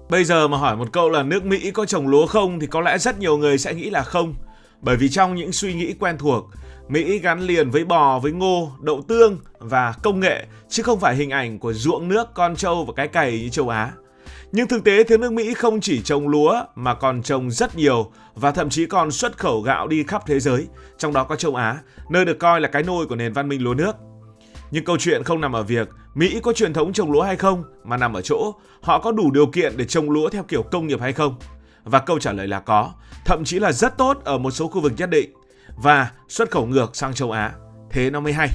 Bây giờ mà hỏi một câu là nước Mỹ có trồng lúa không thì có lẽ rất nhiều người sẽ nghĩ là không. Bởi vì trong những suy nghĩ quen thuộc, Mỹ gắn liền với bò, với ngô, đậu tương và công nghệ, chứ không phải hình ảnh của ruộng nước, con trâu và cái cày như châu Á. Nhưng thực tế thì nước Mỹ không chỉ trồng lúa mà còn trồng rất nhiều và thậm chí còn xuất khẩu gạo đi khắp thế giới, trong đó có châu Á, nơi được coi là cái nôi của nền văn minh lúa nước. Nhưng câu chuyện không nằm ở việc Mỹ có truyền thống trồng lúa hay không, mà nằm ở chỗ họ có đủ điều kiện để trồng lúa theo kiểu công nghiệp hay không. Và câu trả lời là có, thậm chí là rất tốt ở một số khu vực nhất định, và xuất khẩu ngược sang châu Á. Thế nó mới hay.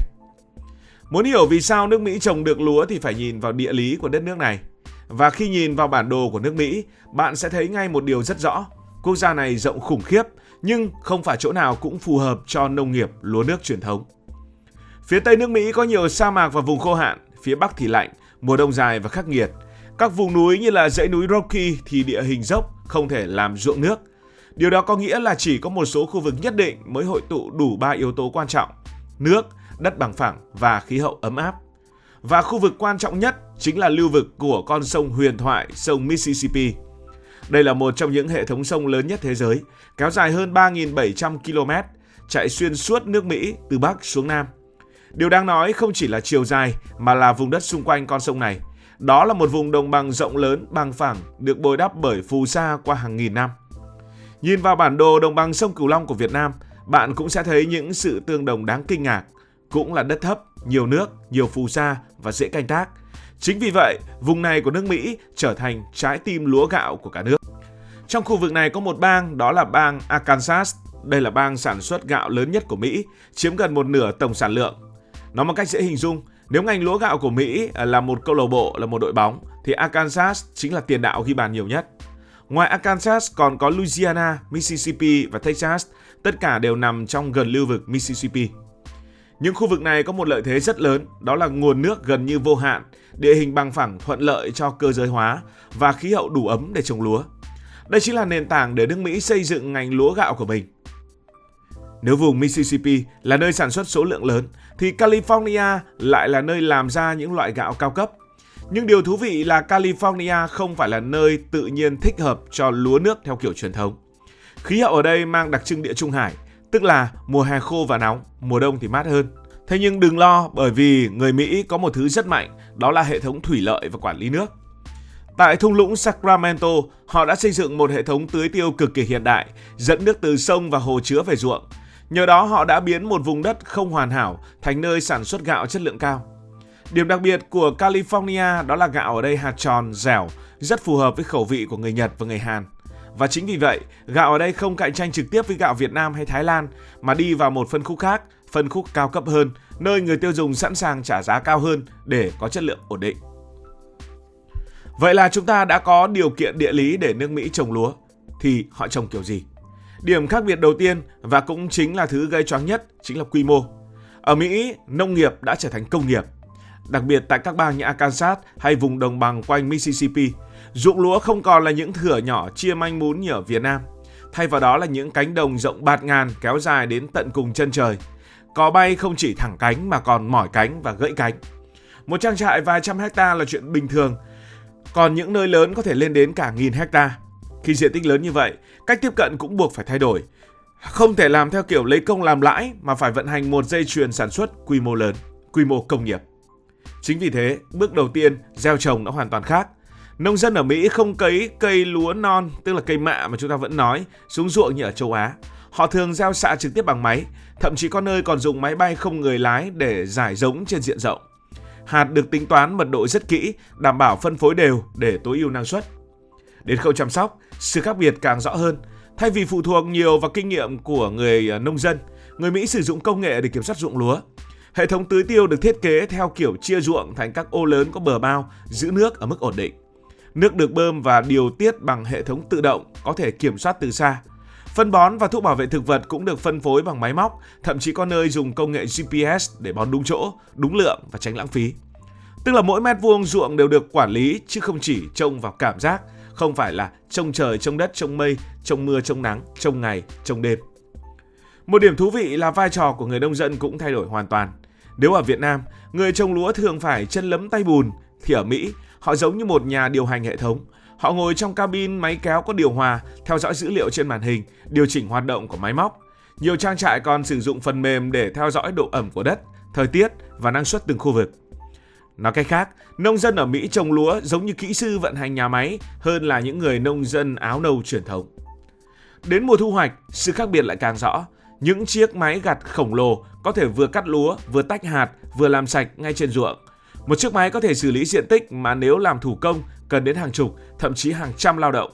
Muốn hiểu vì sao nước Mỹ trồng được lúa thì phải nhìn vào địa lý của đất nước này. Và khi nhìn vào bản đồ của nước Mỹ, bạn sẽ thấy ngay một điều rất rõ. Quốc gia này rộng khủng khiếp, nhưng không phải chỗ nào cũng phù hợp cho nông nghiệp lúa nước truyền thống. Phía Tây nước Mỹ có nhiều sa mạc và vùng khô hạn, phía Bắc thì lạnh, mùa đông dài và khắc nghiệt. Các vùng núi như là dãy núi Rocky thì địa hình dốc, không thể làm ruộng nước. Điều đó có nghĩa là chỉ có một số khu vực nhất định mới hội tụ đủ 3 yếu tố quan trọng: nước, đất bằng phẳng và khí hậu ấm áp. Và khu vực quan trọng nhất chính là lưu vực của con sông huyền thoại, sông Mississippi. Đây là một trong những hệ thống sông lớn nhất thế giới, kéo dài hơn 3.700 km, chạy xuyên suốt nước Mỹ từ Bắc xuống Nam. Điều đáng nói không chỉ là chiều dài mà là vùng đất xung quanh con sông này. Đó là một vùng đồng bằng rộng lớn, bằng phẳng, được bồi đắp bởi phù sa qua hàng nghìn năm. Nhìn vào bản đồ đồng bằng sông Cửu Long của Việt Nam, bạn cũng sẽ thấy những sự tương đồng đáng kinh ngạc. Cũng là đất thấp, nhiều nước, nhiều phù sa và dễ canh tác. Chính vì vậy, vùng này của nước Mỹ trở thành trái tim lúa gạo của cả nước. Trong khu vực này có một bang, đó là bang Arkansas. Đây là bang sản xuất gạo lớn nhất của Mỹ, chiếm gần một nửa tổng sản lượng. Nói một cách dễ hình dung, nếu ngành lúa gạo của Mỹ là một câu lạc bộ, là một đội bóng, thì Arkansas chính là tiền đạo ghi bàn nhiều nhất. Ngoài Arkansas còn có Louisiana, Mississippi và Texas, tất cả đều nằm trong gần lưu vực Mississippi. Những khu vực này có một lợi thế rất lớn, đó là nguồn nước gần như vô hạn, địa hình bằng phẳng thuận lợi cho cơ giới hóa và khí hậu đủ ấm để trồng lúa. Đây chính là nền tảng để nước Mỹ xây dựng ngành lúa gạo của mình. Nếu vùng Mississippi là nơi sản xuất số lượng lớn, thì California lại là nơi làm ra những loại gạo cao cấp. Nhưng điều thú vị là California không phải là nơi tự nhiên thích hợp cho lúa nước theo kiểu truyền thống. Khí hậu ở đây mang đặc trưng địa Trung Hải, tức là mùa hè khô và nóng, mùa đông thì mát hơn. Thế nhưng đừng lo, bởi vì người Mỹ có một thứ rất mạnh, đó là hệ thống thủy lợi và quản lý nước. Tại thung lũng Sacramento, họ đã xây dựng một hệ thống tưới tiêu cực kỳ hiện đại, dẫn nước từ sông và hồ chứa về ruộng. Nhờ đó họ đã biến một vùng đất không hoàn hảo thành nơi sản xuất gạo chất lượng cao. Điểm đặc biệt của California đó là gạo ở đây hạt tròn, dẻo, rất phù hợp với khẩu vị của người Nhật và người Hàn. Và chính vì vậy, gạo ở đây không cạnh tranh trực tiếp với gạo Việt Nam hay Thái Lan, mà đi vào một phân khúc khác, phân khúc cao cấp hơn, nơi người tiêu dùng sẵn sàng trả giá cao hơn để có chất lượng ổn định. Vậy là chúng ta đã có điều kiện địa lý để nước Mỹ trồng lúa. Thì họ trồng kiểu gì? Điểm khác biệt đầu tiên, và cũng chính là thứ gây choáng nhất, chính là quy mô. Ở Mỹ, nông nghiệp đã trở thành công nghiệp. Đặc biệt tại các bang như Arkansas hay vùng đồng bằng quanh Mississippi, ruộng lúa không còn là những thửa nhỏ chia manh mún như ở Việt Nam. Thay vào đó là những cánh đồng rộng bạt ngàn kéo dài đến tận cùng chân trời. Cò bay không chỉ thẳng cánh mà còn mỏi cánh và gãy cánh. Một trang trại vài trăm hecta là chuyện bình thường, còn những nơi lớn có thể lên đến cả nghìn hecta. Khi diện tích lớn như vậy, cách tiếp cận cũng buộc phải thay đổi. Không thể làm theo kiểu lấy công làm lãi mà phải vận hành một dây chuyền sản xuất quy mô lớn, quy mô công nghiệp. Chính vì thế, bước đầu tiên, gieo trồng đã hoàn toàn khác. Nông dân ở Mỹ không cấy cây lúa non, tức là cây mạ mà chúng ta vẫn nói, xuống ruộng như ở châu Á. Họ thường gieo xạ trực tiếp bằng máy, thậm chí có nơi còn dùng máy bay không người lái để rải giống trên diện rộng. Hạt được tính toán mật độ rất kỹ, đảm bảo phân phối đều để tối ưu năng suất. Đến khâu chăm sóc, sự khác biệt càng rõ hơn. Thay vì phụ thuộc nhiều vào kinh nghiệm của người nông dân, người Mỹ sử dụng công nghệ để kiểm soát ruộng lúa. Hệ thống tưới tiêu được thiết kế theo kiểu chia ruộng thành các ô lớn có bờ bao, giữ nước ở mức ổn định. Nước được bơm và điều tiết bằng hệ thống tự động, có thể kiểm soát từ xa. Phân bón và thuốc bảo vệ thực vật cũng được phân phối bằng máy móc, thậm chí có nơi dùng công nghệ GPS để bón đúng chỗ, đúng lượng và tránh lãng phí. Tức là mỗi mét vuông ruộng đều được quản lý chứ không chỉ trông vào cảm giác, không phải là trông trời, trông đất, trông mây, trông mưa, trông nắng, trông ngày, trông đêm. Một điểm thú vị là vai trò của người nông dân cũng thay đổi hoàn toàn. Nếu ở Việt Nam, người trồng lúa thường phải chân lấm tay bùn, thì ở Mỹ, họ giống như một nhà điều hành hệ thống. Họ ngồi trong cabin máy kéo có điều hòa, theo dõi dữ liệu trên màn hình, điều chỉnh hoạt động của máy móc. Nhiều trang trại còn sử dụng phần mềm để theo dõi độ ẩm của đất, thời tiết và năng suất từng khu vực. Nói cách khác, nông dân ở Mỹ trồng lúa giống như kỹ sư vận hành nhà máy hơn là những người nông dân áo nâu truyền thống. Đến mùa thu hoạch, sự khác biệt lại càng rõ. Những chiếc máy gặt khổng lồ có thể vừa cắt lúa, vừa tách hạt, vừa làm sạch ngay trên ruộng. Một chiếc máy có thể xử lý diện tích mà nếu làm thủ công cần đến hàng chục, thậm chí hàng trăm lao động.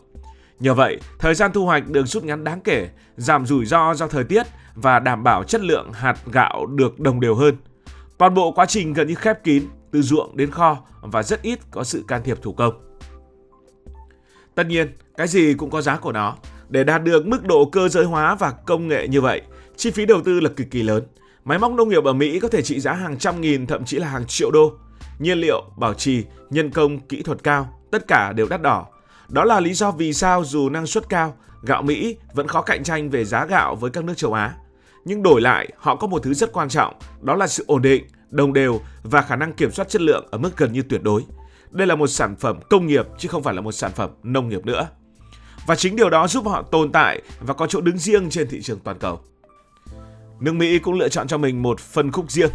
Nhờ vậy, thời gian thu hoạch được rút ngắn đáng kể, giảm rủi ro do thời tiết và đảm bảo chất lượng hạt gạo được đồng đều hơn. Toàn bộ quá trình gần như khép kín, từ ruộng đến kho và rất ít có sự can thiệp thủ công. Tất nhiên, cái gì cũng có giá của nó. Để đạt được mức độ cơ giới hóa và công nghệ như vậy, chi phí đầu tư là cực kỳ lớn. Máy móc nông nghiệp ở Mỹ có thể trị giá hàng trăm nghìn, thậm chí là hàng triệu đô. Nhiên liệu, bảo trì, nhân công, kỹ thuật cao, tất cả đều đắt đỏ. Đó là lý do vì sao dù năng suất cao, gạo Mỹ vẫn khó cạnh tranh về giá gạo với các nước châu Á. Nhưng đổi lại, họ có một thứ rất quan trọng, đó là sự ổn định, đồng đều và khả năng kiểm soát chất lượng ở mức gần như tuyệt đối. Đây là một sản phẩm công nghiệp chứ không phải là một sản phẩm nông nghiệp nữa. Và chính điều đó giúp họ tồn tại và có chỗ đứng riêng trên thị trường toàn cầu. Nước Mỹ cũng lựa chọn cho mình một phân khúc riêng.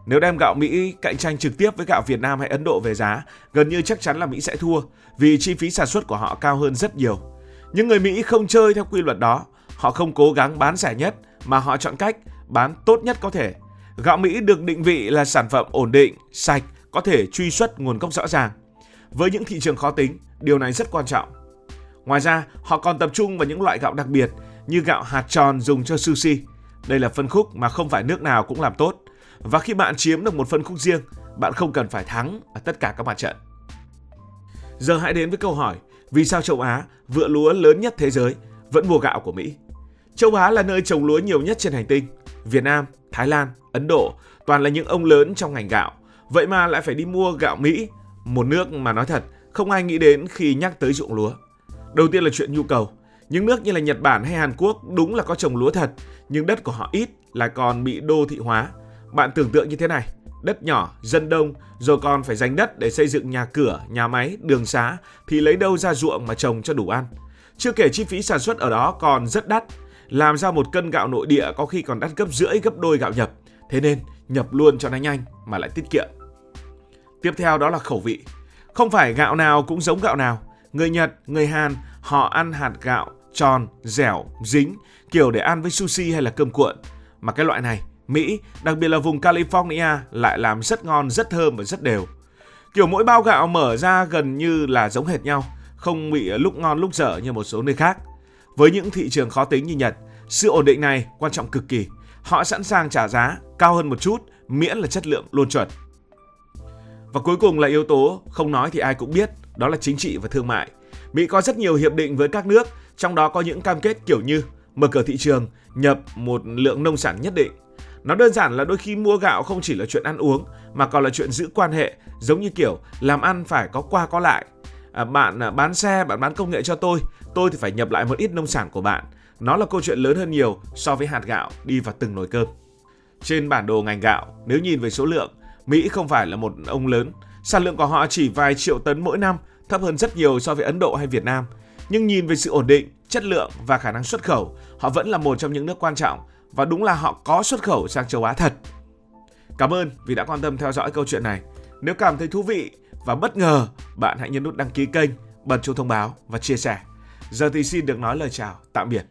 Nếu đem gạo Mỹ cạnh tranh trực tiếp với gạo Việt Nam hay Ấn Độ về giá, gần như chắc chắn là Mỹ sẽ thua vì chi phí sản xuất của họ cao hơn rất nhiều. Nhưng người Mỹ không chơi theo quy luật đó. Họ không cố gắng bán rẻ nhất mà họ chọn cách bán tốt nhất có thể. Gạo Mỹ được định vị là sản phẩm ổn định, sạch, có thể truy xuất nguồn gốc rõ ràng. Với những thị trường khó tính, điều này rất quan trọng. Ngoài ra, họ còn tập trung vào những loại gạo đặc biệt như gạo hạt tròn dùng cho sushi. Đây là phân khúc mà không phải nước nào cũng làm tốt. Và khi bạn chiếm được một phân khúc riêng, bạn không cần phải thắng ở tất cả các mặt trận. Giờ hãy đến với câu hỏi, vì sao châu Á, vựa lúa lớn nhất thế giới, vẫn mua gạo của Mỹ? Châu Á là nơi trồng lúa nhiều nhất trên hành tinh. Việt Nam, Thái Lan, Ấn Độ toàn là những ông lớn trong ngành gạo. Vậy mà lại phải đi mua gạo Mỹ, một nước mà nói thật, không ai nghĩ đến khi nhắc tới ruộng lúa. Đầu tiên là chuyện nhu cầu. Những nước như là Nhật Bản hay Hàn Quốc đúng là có trồng lúa thật, nhưng đất của họ ít, lại còn bị đô thị hóa. Bạn tưởng tượng như thế này, đất nhỏ, dân đông, rồi còn phải dành đất để xây dựng nhà cửa, nhà máy, đường xá, thì lấy đâu ra ruộng mà trồng cho đủ ăn. Chưa kể chi phí sản xuất ở đó còn rất đắt, làm ra một cân gạo nội địa có khi còn đắt gấp rưỡi, gấp đôi gạo nhập. Thế nên nhập luôn cho nó nhanh mà lại tiết kiệm. Tiếp theo đó là khẩu vị. Không phải gạo nào cũng giống gạo nào. Người Nhật, người Hàn, họ ăn hạt gạo tròn, dẻo, dính, kiểu để ăn với sushi hay là cơm cuộn. Mà cái loại này, Mỹ, đặc biệt là vùng California lại làm rất ngon, rất thơm và rất đều. Kiểu mỗi bao gạo mở ra gần như là giống hệt nhau, không bị lúc ngon lúc dở như một số nơi khác. Với những thị trường khó tính như Nhật, sự ổn định này quan trọng cực kỳ. Họ sẵn sàng trả giá cao hơn một chút, miễn là chất lượng luôn chuẩn. Và cuối cùng là yếu tố không nói thì ai cũng biết, đó là chính trị và thương mại. Mỹ có rất nhiều hiệp định với các nước, trong đó có những cam kết kiểu như mở cửa thị trường, nhập một lượng nông sản nhất định. Nó đơn giản là đôi khi mua gạo không chỉ là chuyện ăn uống, mà còn là chuyện giữ quan hệ, giống như kiểu làm ăn phải có qua có lại. Bạn bán xe, bạn bán công nghệ cho tôi thì phải nhập lại một ít nông sản của bạn. Nó là câu chuyện lớn hơn nhiều so với hạt gạo đi vào từng nồi cơm. Trên bản đồ ngành gạo, nếu nhìn về số lượng, Mỹ không phải là một ông lớn. Sản lượng của họ chỉ vài triệu tấn mỗi năm, thấp hơn rất nhiều so với Ấn Độ hay Việt Nam. Nhưng nhìn về sự ổn định, chất lượng và khả năng xuất khẩu, họ vẫn là một trong những nước quan trọng. Và đúng là họ có xuất khẩu sang châu Á thật. Cảm ơn vì đã quan tâm theo dõi câu chuyện này. Nếu cảm thấy thú vị và bất ngờ, bạn hãy nhấn nút đăng ký kênh, bật chuông thông báo và chia sẻ. Giờ thì xin được nói lời chào, tạm biệt.